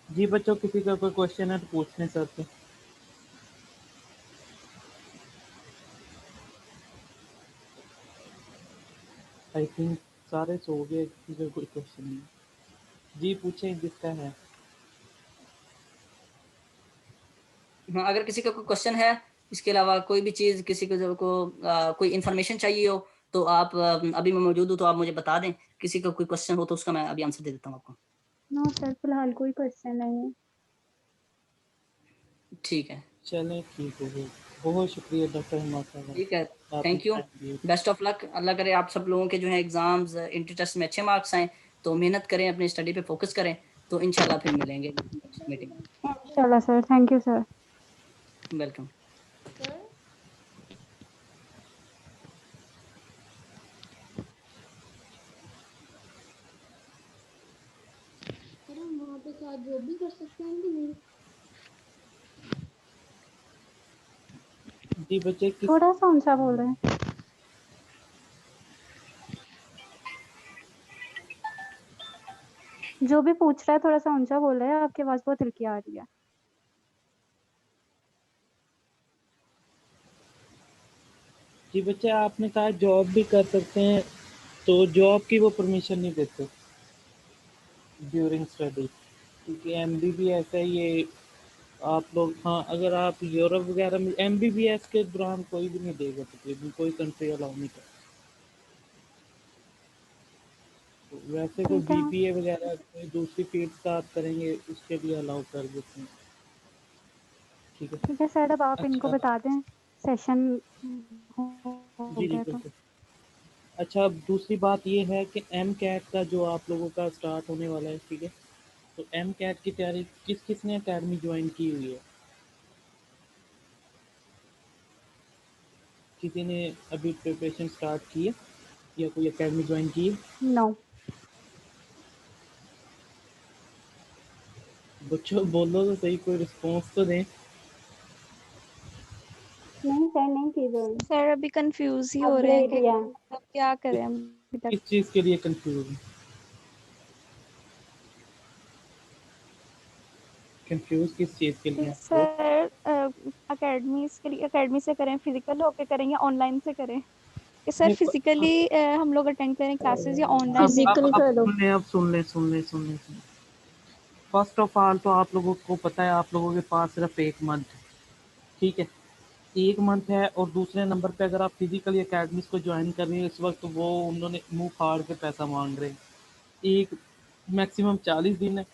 Speaker 1: जी बच्चों, किसी का कोई क्वेश्चन है तो पूछ लें सर से। आई थिंक सारे सो गए, किसी का कोई क्वेश्चन नहीं। जी पूछें जिसका है।
Speaker 3: हाँ, अगर किसी का कोई क्वेश्चन है, इसके अलावा कोई भी चीज़ किसी को कोई इन्फॉर्मेशन चाहिए हो, तो आप अभी मैं मौजूद हूँ, तो आप मुझे बता दें। किसी का कोई क्वेश्चन हो तो उसका मैं अभी आंसर दे देता हूँ आपको।
Speaker 2: नो सर, फिलहाल कोई क्वेश्चन नहीं है।
Speaker 3: ठीक है।
Speaker 1: चलें ठीक हो गया। बहुत शुक्रिया डॉक्टर हमाद साहब,
Speaker 3: ठीक है,
Speaker 1: आपने
Speaker 3: थैंक यू।
Speaker 1: टाइम दिया।
Speaker 3: Best of luck. अल्लाह करे आप सब लोगों के जो है एग्ज़ाम्स, इंटर टेस्ट में अच्छे मार्क्स आएँ, तो मेहनत करें, अपनी स्टडी पे फ़ोकस करें, तो इंशाल्लाह फिर मिलेंगे नेक्स्ट मीटिंग में।
Speaker 2: इंशाल्लाह sir, thank you sir.
Speaker 3: Welcome.
Speaker 4: Sir sir हम वहाँ पे साथ जॉब भी कर सकते हैं कि नहीं?
Speaker 1: जी बच्चे किस
Speaker 2: थोड़ा सा ऊंचा बोल रहे हैं। जो भी पूछ रहा है थोड़ा सा ऊंचा बोल रहा है, आपकी आवाज बहुत हल्की आ रही है।
Speaker 1: जी बच्चे, आपने कहा जॉब भी कर सकते हैं, तो जॉब की वो परमिशन नहीं देते ड्यूरिंग स्टडी, क्योंकि एमबीबीएस है ये। आप लोग, हाँ, अगर आप यूरोप वगैरह में एमबीबीएस के दौरान कोई भी नहीं देगा, तकरीबन कोई कंट्री अलाउ नहीं कर। तो वैसे कोई
Speaker 2: ठीक है,
Speaker 1: बीबीए वगैरह कोई दूसरी फील्ड स्टार्ट करेंगे उसके लिए अलाउ कर देते हैं। ठीक है।
Speaker 2: ठीक है सर, अब आप इनको
Speaker 1: अच्छा,
Speaker 2: बता दें, सेशन हो
Speaker 1: जी जी
Speaker 2: गया तो।
Speaker 1: बिल्कुल। अच्छा, अब दूसरी बात ये है कि एम कैट का जो आप लोगों का स्टार्ट होने वाला है, ठीक है, तो एम कैट की तैयारी किस किस ने अकेडमी ज्वाइन की हुई है? किसी ने अभी प्रिपरेशन स्टार्ट की है या कोई अकेडमी ज्वाइन की है?
Speaker 2: नो।
Speaker 1: बच्चों बोलो तो सही, कोई रिस्पॉन्स तो दें।
Speaker 2: नहीं सर, नहीं की जॉइन,
Speaker 5: सर अभी कंफ्यूज ही हो रहे हैं
Speaker 2: अपडेट
Speaker 5: कि
Speaker 2: ही है।
Speaker 5: अब क्या करें अभी तक।
Speaker 1: किस चीज़ के लिए कंफ्यूज है? कंफ्यूज किस चीज़ के लिए आप लोग?
Speaker 5: सर अकेडमीज के लिए, अकेडमी से करें, फिजिकल होके करें या ऑनलाइन से करें? कि सर
Speaker 1: नहीं,
Speaker 5: फिजिकली हम लोग अटेंड करें क्लासेस या
Speaker 1: अब
Speaker 5: ऑनलाइन
Speaker 1: अब
Speaker 5: देखें?
Speaker 1: अब सुन लें, अब सुन लें। फर्स्ट ऑफ ऑल तो आप लोगों को पता है, आप लोगों के पास सिर्फ एक मंथ है, ठीक है, एक मंथ है। और दूसरे नंबर पे अगर आप फिजिकली अकेडमीज को ज्वाइन कर रहे हैं इस वक्त, वो उन्होंने मुंह फाड़ के पैसा मांग रहे हैं। एक मैक्सिमम 40 दिन है,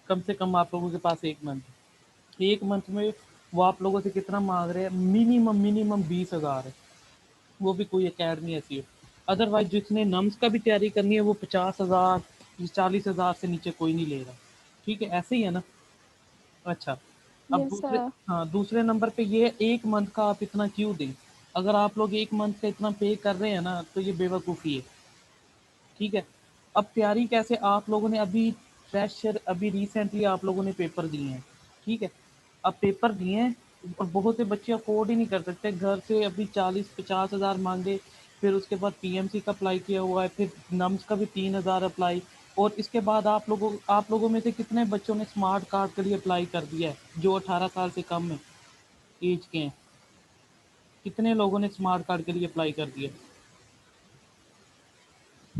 Speaker 1: कम से कम आप लोगों के पास एक मंथ है। एक मंथ में वो आप लोगों से कितना मांग रहे हैं? मिनिमम मिनिमम 20,000 है, वो भी कोई अकेडमी ऐसी हो। अदरवाइज जिसने नम्स का भी तैयारी करनी है वो 50,000 40,000 से नीचे कोई नहीं ले रहा। ठीक है, ऐसे ही है ना? अच्छा, अब
Speaker 5: यस
Speaker 1: दूसरे,
Speaker 5: सर।
Speaker 1: हाँ, दूसरे नंबर पे ये एक मंथ का आप इतना क्यों दें? अगर आप लोग एक मंथ का इतना पे कर रहे हैं ना, तो ये बेवकूफ़ी है। ठीक है। अब तैयारी कैसे? आप लोगों ने अभी फ्रेशर, अभी रिसेंटली आप लोगों ने पेपर दिए हैं, ठीक है, अब पेपर दिए हैं और बहुत से बच्चे अफोर्ड ही नहीं कर सकते, घर से अभी 40-50 हज़ार मांगे, फिर उसके बाद पीएमसी का अप्लाई किया हुआ है, फिर नम्स का भी 3,000 अप्लाई, और इसके बाद आप लोगों में से कितने बच्चों ने स्मार्ट कार्ड के लिए अप्लाई कर दिया है जो 18 साल से कम है एज के हैं? कितने लोगों ने स्मार्ट कार्ड के लिए अप्लाई कर दिया?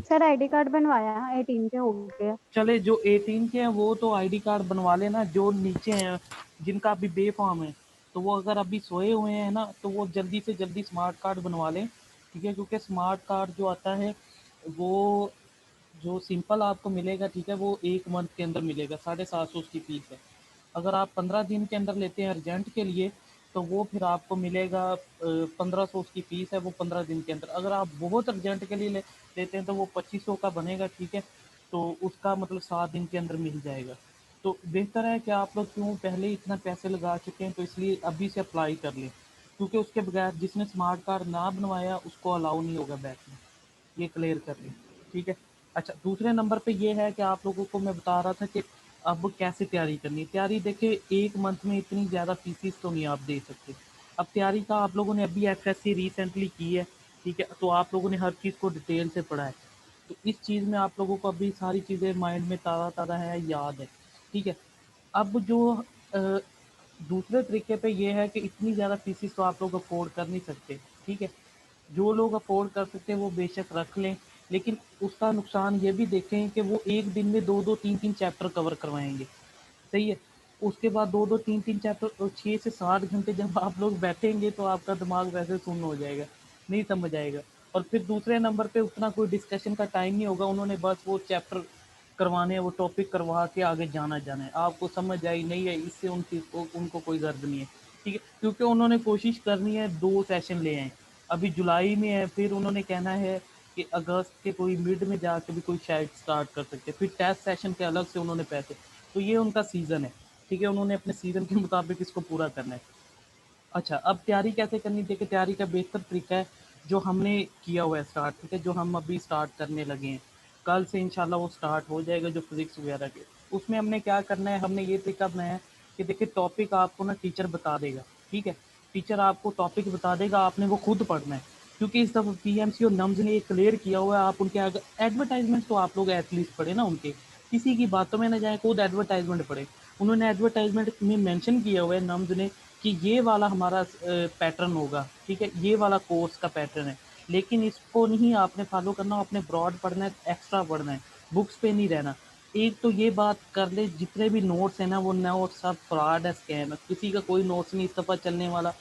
Speaker 2: सर आईडी कार्ड बनवाया है, 18 के हो गया।
Speaker 1: चले, जो 18 के हैं वो तो आईडी कार्ड बनवा लेना, जो नीचे हैं जिनका अभी बे फॉर्म है, तो वो अगर अभी सोए हुए हैं ना, तो वो जल्दी से जल्दी स्मार्ट कार्ड बनवा लें, ठीक है, क्योंकि स्मार्ट कार्ड जो आता है वो जो सिंपल आपको मिलेगा, ठीक है, वो एक मंथ के अंदर मिलेगा, 750 उसकी फीस है। अगर आप 15 दिन के अंदर लेते हैं अर्जेंट के लिए, तो वो फिर आपको मिलेगा 1500 उसकी फीस है, वो 15 दिन के अंदर। अगर आप बहुत अर्जेंट के लिए लेते हैं तो वो 2500 का बनेगा, ठीक है, तो उसका मतलब 7 दिन के अंदर मिल जाएगा। तो बेहतर है कि आप लोग क्यों पहले ही इतना पैसे लगा चुके हैं, तो इसलिए अभी से अप्लाई कर लें, क्योंकि उसके बगैर जिसने स्मार्ट कार्ड ना बनवाया उसको अलाउ नहीं होगा बैक में, ये क्लियर कर लें, ठीक है। अच्छा, दूसरे नंबर पे ये है कि आप लोगों को मैं बता रहा था कि अब कैसे तैयारी करनी है। तैयारी देखिए, एक मंथ में इतनी ज़्यादा फीसिस तो नहीं आप दे सकते। अब तैयारी का आप लोगों ने अभी एफएससी रिसेंटली की है, ठीक है, तो आप लोगों ने हर चीज़ को डिटेल से पढ़ा है, तो इस चीज़ में आप लोगों को अभी सारी चीज़ें माइंड में ताज़ा ताज़ा है, याद है, ठीक है। अब जो अ, दूसरे तरीके पे ये है कि इतनी ज़्यादा फीसिस तो आप लोग अफोर्ड कर नहीं सकते, ठीक है। जो लोग अफोर्ड कर सकते हैं वो बेशक रख लें, लेकिन उसका नुकसान ये भी देखें कि वो एक दिन में 2-2 3-3 चैप्टर कवर करवाएंगे, सही है। उसके बाद 2-2 3-3 चैप्टर, 6 से 7 घंटे जब आप लोग बैठेंगे तो आपका दिमाग वैसे सुन्न हो जाएगा, नहीं समझ आएगा। और फिर दूसरे नंबर पे उतना कोई डिस्कशन का टाइम नहीं होगा, उन्होंने बस वो चैप्टर करवाने हैं, वो टॉपिक करवा के आगे जाना है, आपको समझ आई नहीं है इससे उनको कोई गर्द नहीं है, ठीक है, क्योंकि उन्होंने कोशिश करनी है 2 सेशन ले आए। अभी जुलाई में है, फिर उन्होंने कहना है कि अगस्त के कोई मिड में जाके भी कोई शायद स्टार्ट कर सकते हैं, फिर टेस्ट सेशन के अलग से उन्होंने पैसे, तो ये उनका सीज़न है, ठीक है, उन्होंने अपने सीज़न के मुताबिक इसको पूरा करना है। अच्छा, अब तैयारी कैसे करनी? देखिए, तैयारी का बेहतर तरीका है जो हमने किया हुआ है स्टार्ट, ठीक है, जो हम अभी स्टार्ट करने लगे हैं, कल से इंशाल्लाह वो स्टार्ट हो जाएगा, जो फिजिक्स वगैरह के, उसमें हमने क्या करना है, हमने ये तरीका बनाया है कि देखिए टॉपिक आपको ना टीचर बता देगा, ठीक है, टीचर आपको टॉपिक बता देगा, आपने वो खुद पढ़ना है, क्योंकि इस दफ़ा पीएमसी और नम्स ने ये क्लियर किया हुआ है, आप उनके एडवर्टाइजमेंट तो आप लोग एटलीस्ट पढ़े ना उनके, किसी की बातों में ना जाए, खुद एडवर्टाइजमेंट पढ़े। उन्होंने एडवर्टाइजमेंट में मेंशन किया हुआ है नम्स ने कि ये वाला हमारा पैटर्न होगा, ठीक है, ये वाला कोर्स का पैटर्न है, लेकिन इसको नहीं आपने फॉलो करना, आपने ब्रॉड पढ़ना है, एक्स्ट्रा पढ़ना है, बुक्स पे नहीं रहना। एक तो ये बात कर ले, जितने भी नोट्स हैं ना वो नोट्स सब फ्रॉड है, स्कैम है, किसी का कोई नोट्स नहीं इस दफ़ा चलने वाला।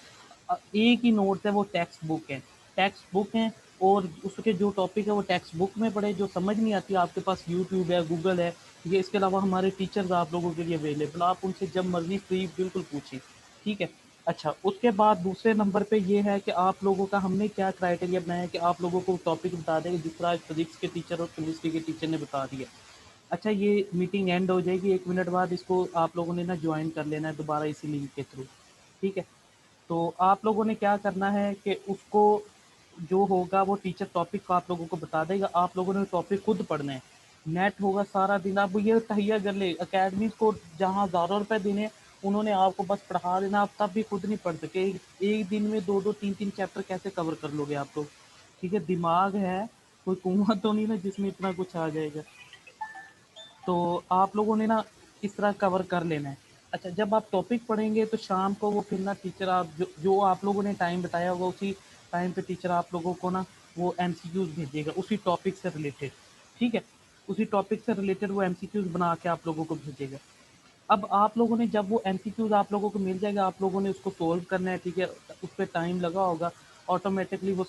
Speaker 1: एक ही नोट्स है, वो टेक्स्ट बुक है, टेक्स्ट बुक है, और उसके जो टॉपिक है वो टेक्स्ट बुक में पढ़े। जो समझ नहीं आती आपके पास यूट्यूब है, गूगल है, ये इसके अलावा हमारे टीचर्स आप लोगों के लिए अवेलेबल, आप उनसे जब मर्जी फ्री बिल्कुल पूछें, ठीक है। अच्छा, उसके बाद दूसरे नंबर पे ये है कि आप लोगों का हमने क्या क्राइटेरिया बनाया है कि आप लोगों को टॉपिक बता देंगे जिस तरह फिजिक्स के टीचर और केमिस्ट्री के टीचर ने बता दिया। अच्छा, ये मीटिंग एंड हो जाएगी 1 मिनट बाद, इसको आप लोगों ने ना ज्वाइन कर लेना है दोबारा इसी लिंक के थ्रू, ठीक है। तो आप लोगों ने क्या करना है कि उसको जो होगा वो टीचर टॉपिक को आप लोगों को बता देगा, आप लोगों ने टॉपिक खुद पढ़ना है। नेट होगा सारा दिन, आप ये तहिया कर ले अकेडमीज को जहाँ हज़ारों रुपए देने हैं, उन्होंने आपको बस पढ़ा देना, आप तब भी खुद नहीं पढ़ सके। एक दिन में 2-2 3-3 चैप्टर कैसे कवर कर लोगे आप लोग? ठीक है, दिमाग है, कोई कुआं तो नहीं ना जिसमें इतना कुछ आ जाएगा। तो आप लोगों ने ना इस तरह कवर कर लेना है। अच्छा, जब आप टॉपिक पढ़ेंगे तो शाम को वो फिर ना टीचर आप जो आप लोगों ने टाइम बताया होगा उसी टाइम पे टीचर आप लोगों को ना वो एमसीक्यूज भेजेगा उसी टॉपिक से रिलेटेड, ठीक है। उसी टॉपिक से रिलेटेड वो एमसीक्यूज बना के आप लोगों को भेजेगा। अब आप लोगों ने जब वो एमसीक्यूज आप लोगों को मिल जाएगा, आप लोगों ने उसको सोल्व करना है, ठीक है। उस पर टाइम लगा होगा, ऑटोमेटिकली वो